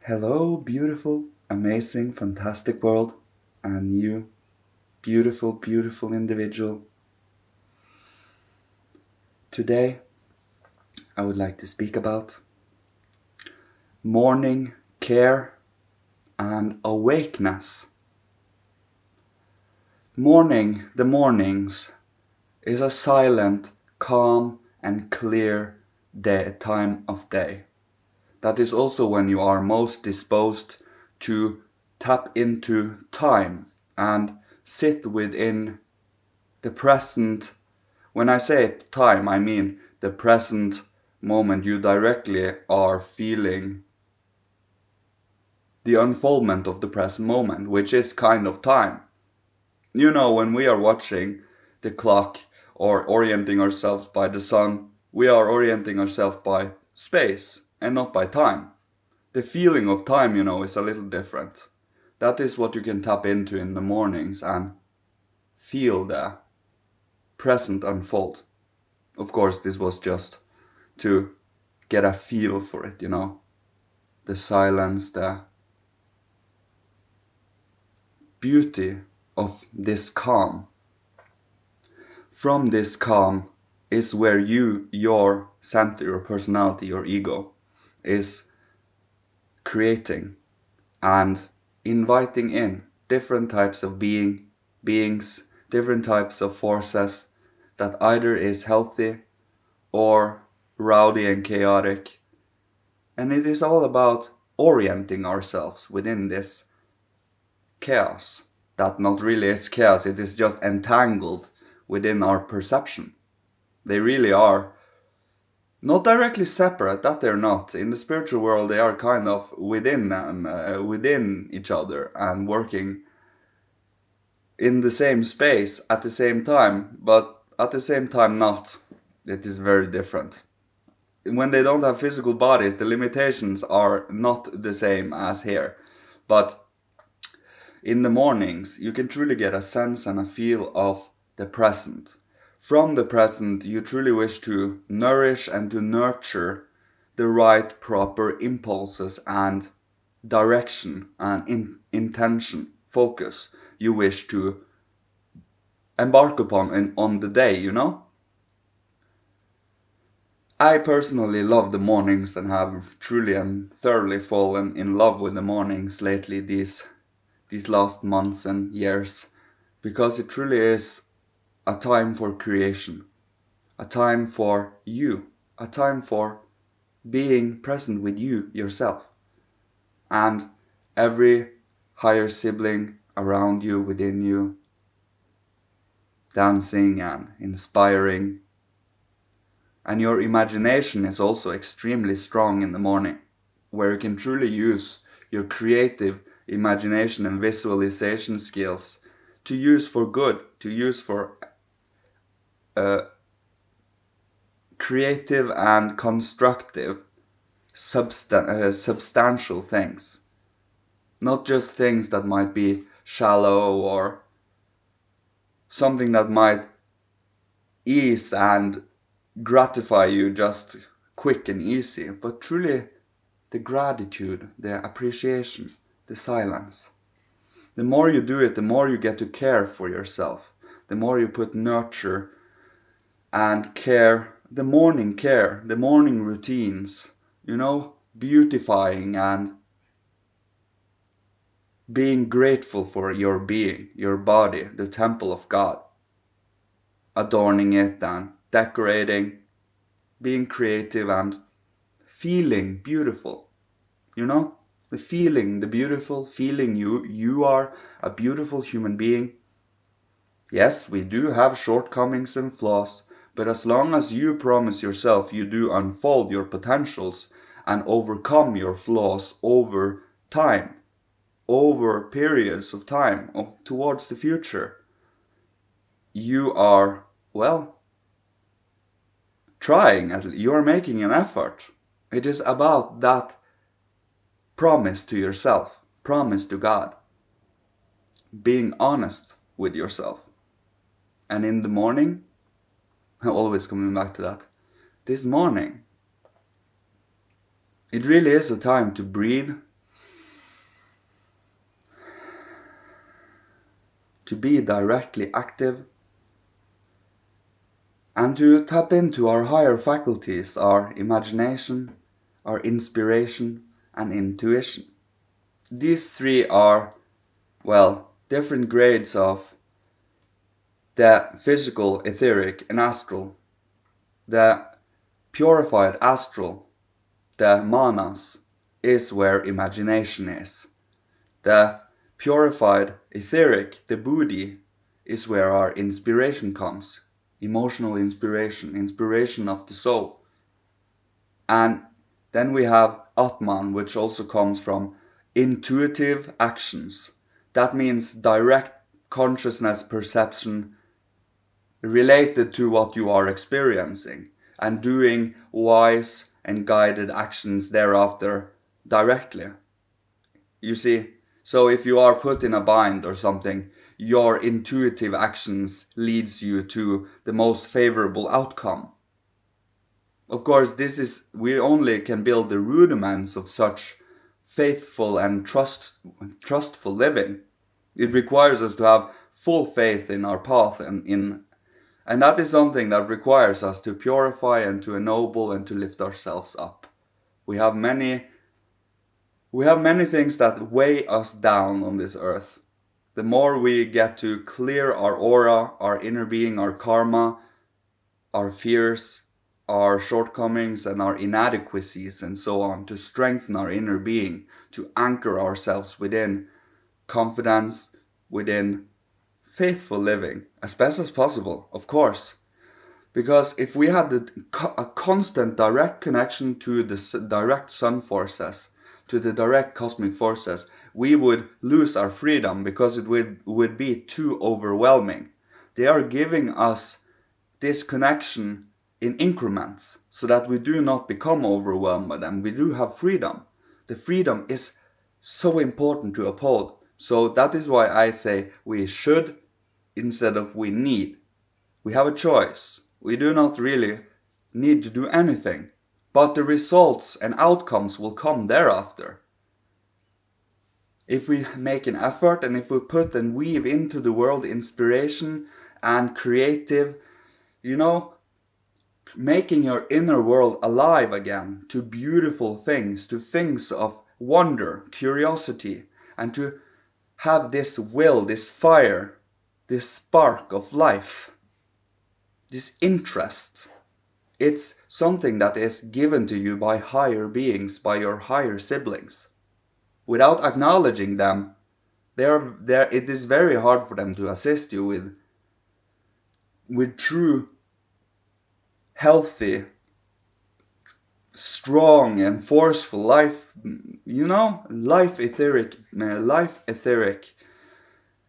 Hello, beautiful, amazing, fantastic world, and you, beautiful, beautiful individual. Today, I would like to speak about morning care and awakeness. The mornings, is a silent, calm, and clear time of day. That is also when you are most disposed to tap into time and sit within the present. When I say time, I mean the present moment. You directly are feeling the unfoldment of the present moment, which is kind of time. You know, when we are watching the clock or orienting ourselves by the sun, we are orienting ourselves by space and not by time. The feeling of time, is a little different. That is what you can tap into in the mornings and feel the present unfold. Of course, this was just to get a feel for it, the silence, the beauty of this calm. From this calm is where your center, your personality, your ego is creating and inviting in different types of beings, different types of forces that either is healthy or rowdy and chaotic. And it is all about orienting ourselves within this chaos that not really is chaos, it is just entangled within our perception. They really are not directly separate, that they're not. In the spiritual world, they are kind of within each other and working in the same space at the same time, but at the same time not. It is very different. When they don't have physical bodies, the limitations are not the same as here. But in the mornings, you can truly get a sense and a feel of the present. From the present, you truly wish to nourish and to nurture the right, proper impulses and direction and intention, focus you wish to embark upon on the day, I personally love the mornings and have truly and thoroughly fallen in love with the mornings lately, these last months and years, because it truly is a time for creation, a time for you, a time for being present with you yourself and every higher sibling around you, within you, dancing and inspiring. And your imagination is also extremely strong in the morning, where you can truly use your creative imagination and visualization skills to use for good, to use for creative and constructive, substantial things. Not just things that might be shallow or something that might ease and gratify you just quick and easy, but truly the gratitude, the appreciation, the silence. The more you do it, the more you get to care for yourself. The more you put nurture and the morning routines, beautifying and being grateful for your being, your body, the temple of God, adorning it and decorating, being creative and feeling beautiful, the beautiful, feeling you are a beautiful human being. Yes, we do have shortcomings and flaws, but as long as you promise yourself you do unfold your potentials and overcome your flaws over time, over periods of time towards the future, you are, trying, you are making an effort. It is about that promise to yourself, promise to God, being honest with yourself. And in the morning, I'm always coming back to that, this morning, it really is a time to breathe, to be directly active, and to tap into our higher faculties, our imagination, our inspiration, and intuition. These three are, well, different grades of the physical, etheric, and astral. The purified astral, the manas, is where imagination is. The purified etheric, the buddhi, is where our inspiration comes. Emotional inspiration, inspiration of the soul. And then we have Atman, which also comes from intuitive actions. That means direct consciousness perception related to what you are experiencing, and doing wise and guided actions thereafter directly. You see, so if you are put in a bind or something, your intuitive actions leads you to the most favorable outcome. Of course, we only can build the rudiments of such faithful and trustful living. It requires us to have full faith in our path, and that is something that requires us to purify and to ennoble and to lift ourselves up. We have many things that weigh us down on this earth. The more we get to clear our aura, our inner being, our karma, our fears, our shortcomings and our inadequacies and so on, to strengthen our inner being, to anchor ourselves within confidence, within faithful living, as best as possible, of course. Because if we had a constant direct connection to the direct sun forces, to the direct cosmic forces, we would lose our freedom because it would be too overwhelming. They are giving us this connection in increments so that we do not become overwhelmed by them. We do have freedom. The freedom is so important to uphold. So that is why I say we should instead of we need. We have a choice. We do not really need to do anything, but the results and outcomes will come thereafter. If we make an effort and if we put and weave into the world inspiration and creative, making your inner world alive again to beautiful things, to things of wonder, curiosity, and to have this will, this fire, this spark of life, this interest. It's something that is given to you by higher beings, by your higher siblings. Without acknowledging them, it is very hard for them to assist you with true, healthy, strong and forceful life, life etheric.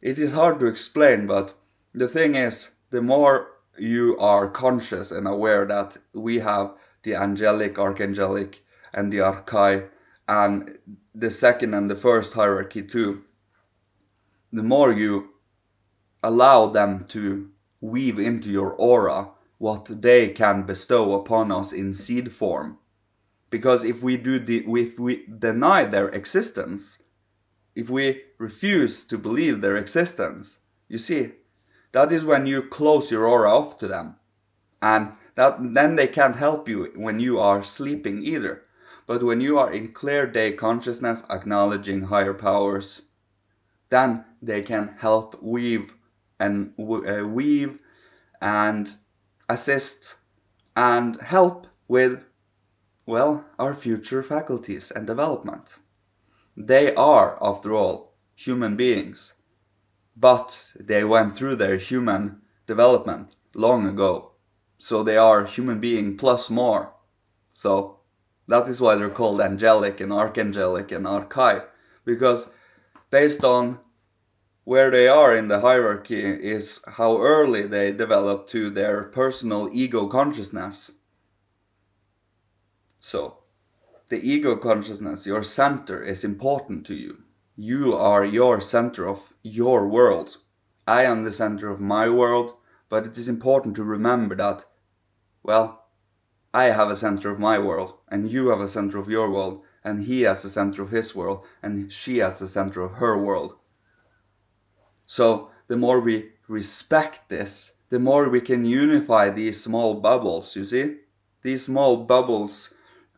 It is hard to explain, but the thing is, the more you are conscious and aware that we have the angelic, archangelic, and the archai, and the second and the first hierarchy too, the more you allow them to weave into your aura what they can bestow upon us in seed form. Because if we deny their existence, if we refuse to believe their existence, you see, that is when you close your aura off to them. And then they can't help you when you are sleeping either. But when you are in clear day consciousness, acknowledging higher powers, then they can help weave and assist and help with, our future faculties and development. They are, after all, human beings, but they went through their human development long ago. So they are human being plus more. So that is why they're called angelic and archangelic and archai, because based on where they are in the hierarchy is how early they develop to their personal ego consciousness. So, the ego consciousness, your center, is important to you. You are your center of your world. I am the center of my world, but it is important to remember that, I have a center of my world, and you have a center of your world, and he has a center of his world, and she has a center of her world. So the more we respect this, the more we can unify these small bubbles, you see? These small bubbles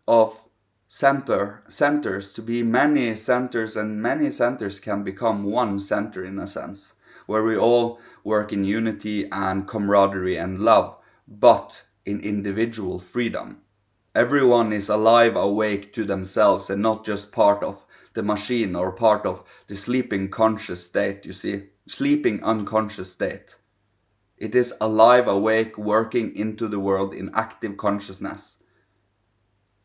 of centers to be many centers, and many centers can become one center in a sense, where we all work in unity and camaraderie and love, but in individual freedom. Everyone is alive, awake to themselves, and not just part of the machine or part of the sleeping conscious state, you see? Sleeping unconscious state. It is alive, awake, working into the world in active consciousness.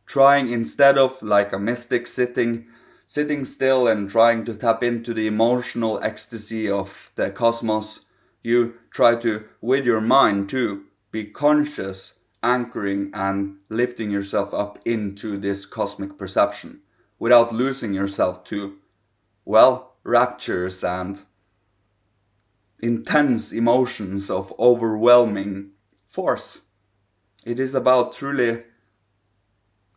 Trying, instead of like a mystic sitting still and trying to tap into the emotional ecstasy of the cosmos, you try to, with your mind too, be conscious, anchoring and lifting yourself up into this cosmic perception without losing yourself to, well, raptures and intense emotions of overwhelming force. It is about truly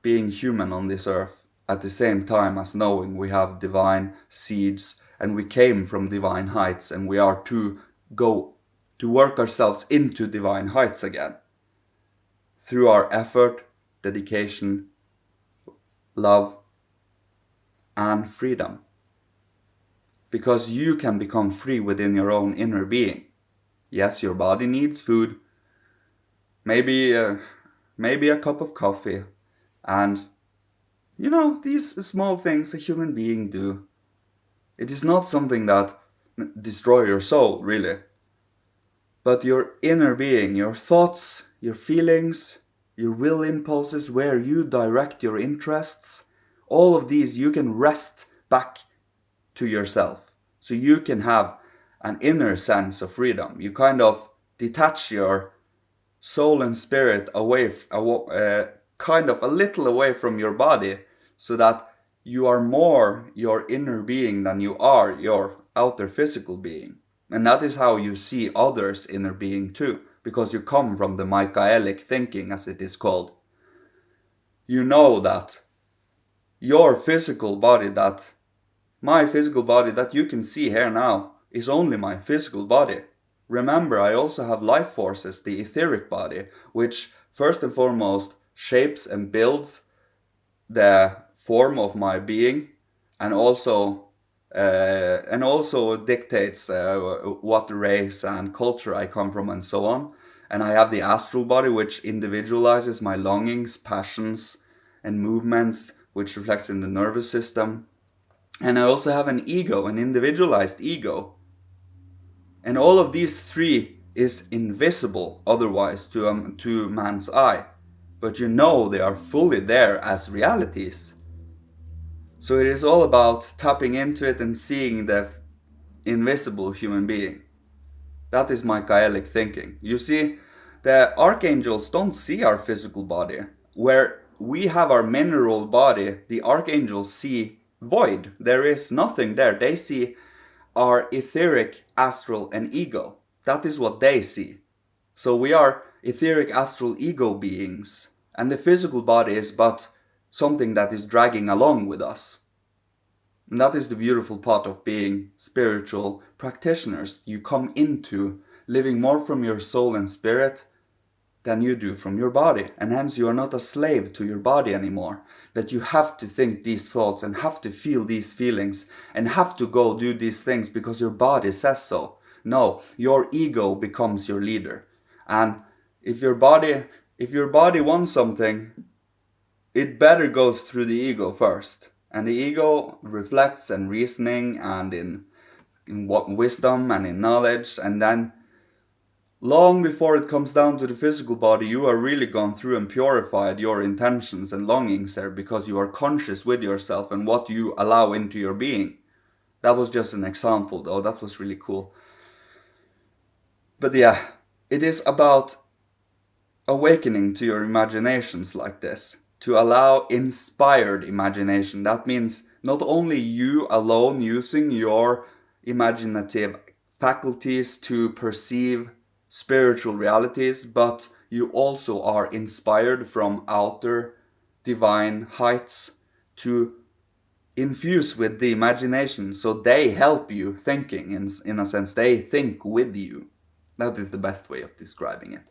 being human on this earth, at the same time as knowing we have divine seeds and we came from divine heights, and we are to go to work ourselves into divine heights again through our effort, dedication, love, and freedom. Because you can become free within your own inner being. Yes, your body needs food, maybe a cup of coffee, and these small things a human being do. It is not something that destroy your soul, really. But your inner being, your thoughts, your feelings, your will impulses, where you direct your interests, all of these you can wrest back to yourself. So you can have an inner sense of freedom. You kind of detach your soul and spirit away, kind of a little away from your body, so that you are more your inner being than you are your outer physical being. And that is how you see others' inner being too, because you come from the Michaelic thinking, as it is called. You know that your physical body, that my physical body that you can see here now, is only my physical body. Remember, I also have life forces, the etheric body, which first and foremost shapes and builds the form of my being, and also dictates what race and culture I come from and so on. And I have the astral body, which individualizes my longings, passions, and movements, which reflects in the nervous system. And I also have an ego, an individualized ego. And all of these three is invisible otherwise to man's eye. But they are fully there as realities. So it is all about tapping into it and seeing the invisible human being. That is Michaelic thinking. You see, the archangels don't see our physical body. Where we have our mineral body, the archangels see void. There is nothing there. They see our etheric, astral, and ego. That is what they see. So we are etheric, astral, ego beings. And the physical body is but something that is dragging along with us. And that is the beautiful part of being spiritual practitioners. You come into living more from your soul and spirit than you do from your body. And hence you are not a slave to your body anymore. That you have to think these thoughts and have to feel these feelings and have to go do these things because your body says so. No, your ego becomes your leader. And if your body wants something, it better goes through the ego first. And the ego reflects in reasoning and in what wisdom and in knowledge. And then long before it comes down to the physical body, you are really gone through and purified your intentions and longings there, because you are conscious with yourself and what you allow into your being. That was just an example though. That was really cool. But yeah, it is about awakening to your imaginations like this. To allow inspired imagination. That means not only you alone using your imaginative faculties to perceive spiritual realities, but you also are inspired from outer divine heights to infuse with the imagination, so they help you thinking. In a sense, they think with you. That is the best way of describing it.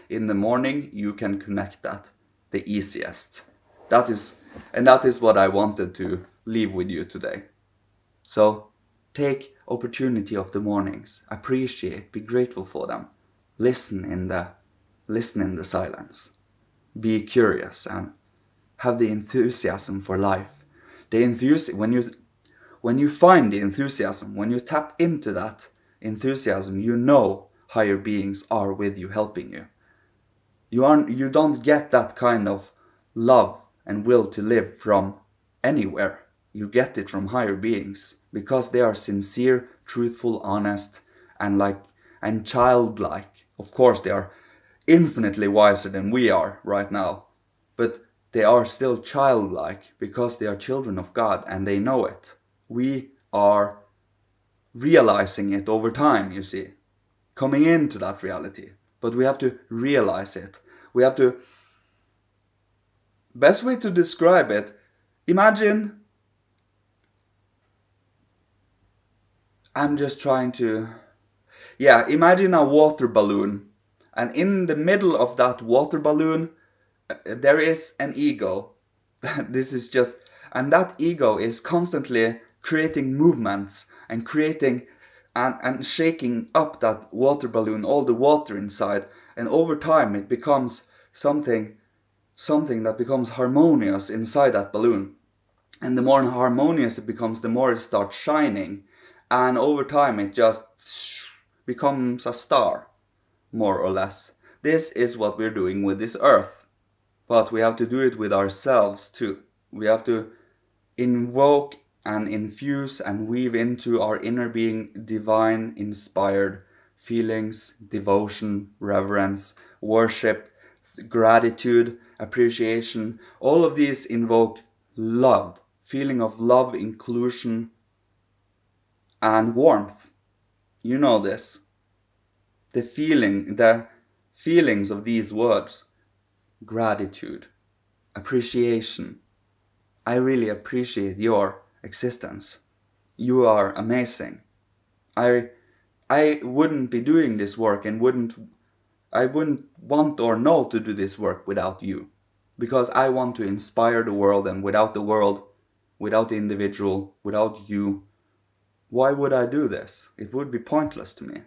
In the morning, you can connect that the easiest. That is what I wanted to leave with you today. So take opportunity of the mornings, appreciate, be grateful for them, listen in the silence, be curious, and have the enthusiasm for life. The enthusiasm, when you find the enthusiasm, when you tap into that enthusiasm, you know higher beings are with you, helping you. You don't get that kind of love and will to live from anywhere. You get it from higher beings because they are sincere, truthful, honest, and childlike. Of course, they are infinitely wiser than we are right now, but they are still childlike because they are children of God and they know it. We are realizing it over time, you see, coming into that reality. But we have to realize it. We have to. Best way to describe it, imagine. I'm just trying to. Yeah, imagine a water balloon. And in the middle of that water balloon, there is an ego. This is just. And that ego is constantly creating movements and creating and shaking up that water balloon, all the water inside. And over time, it becomes something that becomes harmonious inside that balloon. And the more harmonious it becomes, the more it starts shining. And over time, it just becomes a star, more or less. This is what we're doing with this earth. But we have to do it with ourselves too. We have to invoke and infuse and weave into our inner being divine, inspired feelings, devotion, reverence, worship, gratitude, appreciation. All of these invoke love, feeling of love, inclusion, and warmth. You know this. The feelings of these words: gratitude, appreciation. I really appreciate your existence. You are amazing. I wouldn't be doing this work and I wouldn't want or know to do this work without you. Because I want to inspire the world, and without the world, without the individual, without you, why would I do this? It would be pointless to me.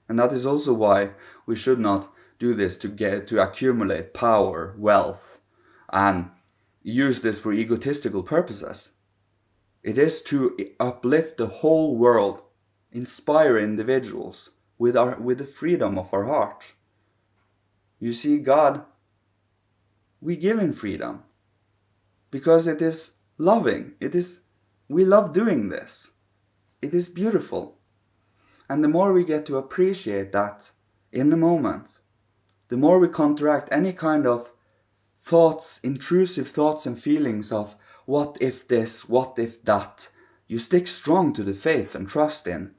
And that is also why we should not do this to accumulate power, wealth, and use this for egotistical purposes. It is to uplift the whole world, inspire individuals with the freedom of our heart. You see, God, we give Him freedom because it is loving. We love doing this. It is beautiful. And the more we get to appreciate that in the moment, the more we counteract any kind of thoughts, intrusive thoughts and feelings of what if this, what if that. You stick strong to the faith and trust in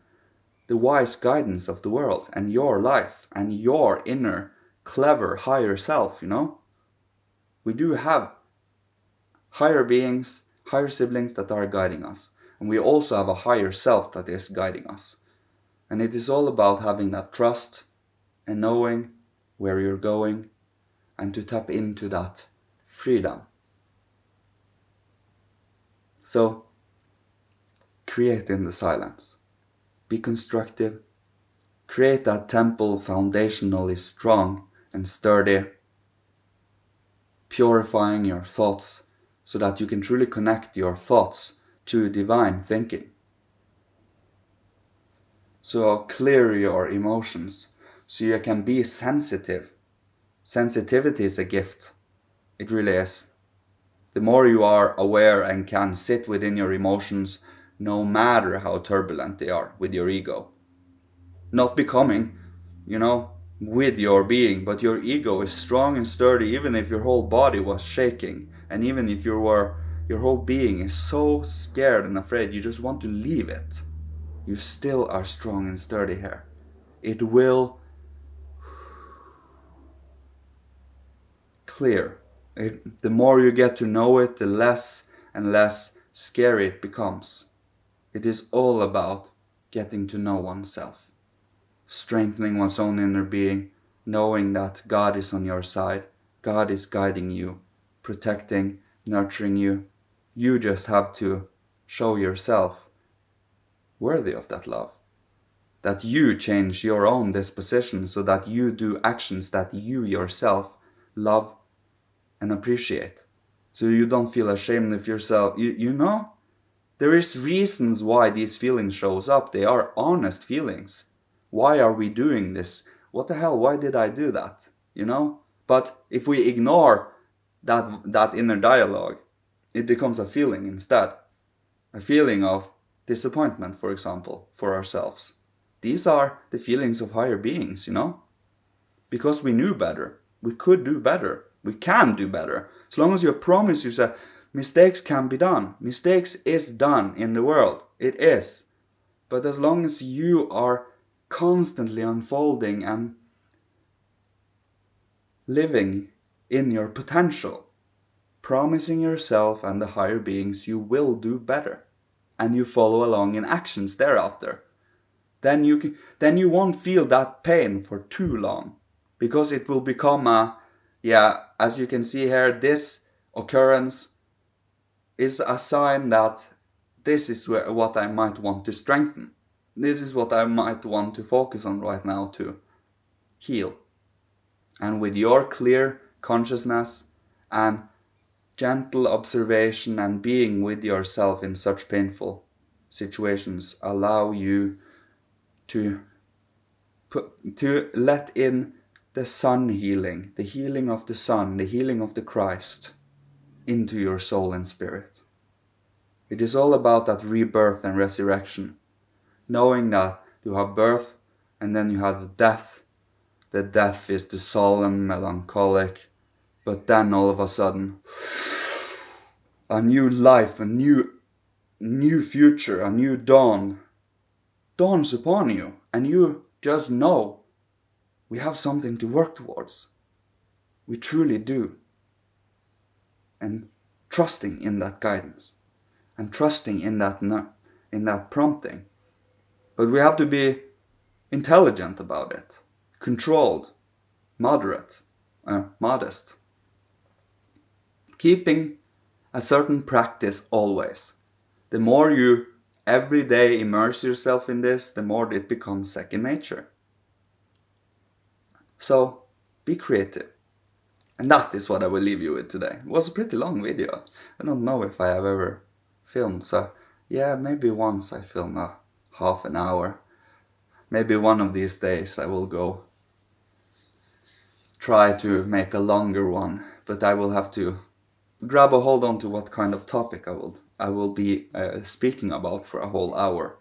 the wise guidance of the world and your life and your inner, clever, higher self, We do have higher beings, higher siblings that are guiding us. And we also have a higher self that is guiding us. And it is all about having that trust and knowing where you're going and to tap into that freedom. So, create in the silence. Be constructive. Create that temple foundationally strong and sturdy, purifying your thoughts so that you can truly connect your thoughts to divine thinking. So clear your emotions so you can be sensitive. Sensitivity is a gift. It really is. The more you are aware and can sit within your emotions, no matter how turbulent they are, with your ego. Not becoming, with your being, but your ego is strong and sturdy even if your whole body was shaking. And even if your whole being is so scared and afraid you just want to leave it, you still are strong and sturdy here. It will clear. The more you get to know it, the less and less scary it becomes. It is all about getting to know oneself, strengthening one's own inner being, knowing that God is on your side, God is guiding you, protecting, nurturing you. You just have to show yourself worthy of that love. That you change your own disposition so that you do actions that you yourself love and appreciate. So you don't feel ashamed of yourself. You know, there is reasons why these feelings shows up. They are honest feelings. Why are we doing this? What the hell? Why did I do that? You know? But if we ignore that inner dialogue, it becomes a feeling instead. A feeling of disappointment, for example, for ourselves. These are the feelings of higher beings, you know? Because we knew better. We could do better. We can do better. As long as you promise yourself, mistakes can be done. Mistakes is done in the world. It is. But as long as you are constantly unfolding and living in your potential, promising yourself and the higher beings you will do better, and you follow along in actions thereafter, then you won't feel that pain for too long, because it will become as you can see here, this occurrence is a sign that this is what I might want to strengthen. This is what I might want to focus on right now to heal. And with your clear consciousness and gentle observation and being with yourself in such painful situations allow you to let in the sun healing, the healing of the sun, the healing of the Christ into your soul and spirit. It is all about that rebirth and resurrection, knowing that you have birth and then you have death. The death is the solemn, melancholic, but then all of a sudden, a new life, a new future, a new dawn dawns upon you, and you just know we have something to work towards. We truly do. And trusting in that guidance, and trusting in that prompting. But we have to be intelligent about it, controlled, moderate, modest. Keeping a certain practice always. The more you every day immerse yourself in this, the more it becomes second nature. So be creative. And that is what I will leave you with today. It was a pretty long video. I don't know if I have ever filmed, so yeah, maybe once I film a half an hour. Maybe one of these days I will go try to make a longer one, but I will have to grab a hold on to what kind of topic I will be speaking about for a whole hour.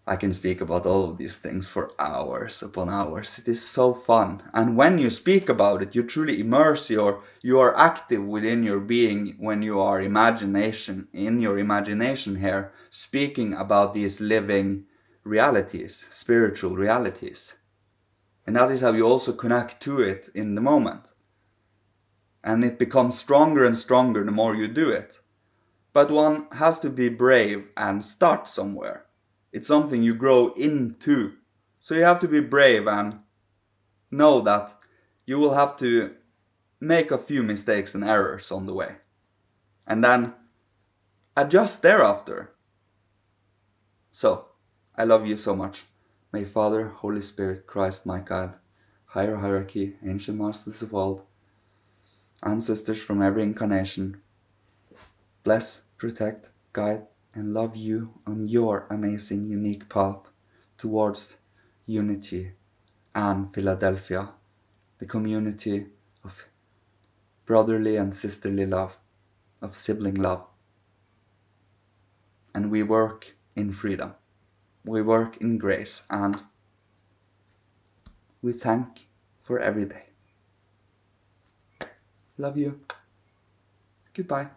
I can speak about all of these things for hours upon hours. It is so fun. And when you speak about it, you truly immerse you are active within your being when you are in your imagination here, speaking about these living realities, spiritual realities. And that is how you also connect to it in the moment. And it becomes stronger and stronger the more you do it. But one has to be brave and start somewhere. It's something you grow into. So you have to be brave and know that you will have to make a few mistakes and errors on the way. And then adjust thereafter. So, I love you so much. May Father, Holy Spirit, Christ, my God, higher hierarchy, ancient masters of old, ancestors from every incarnation, bless, protect, guide, and love you on your amazing, unique path towards unity and Philadelphia, the community of brotherly and sisterly love, of sibling love. And we work in freedom. We work in grace, and we thank for every day. Love you. Goodbye.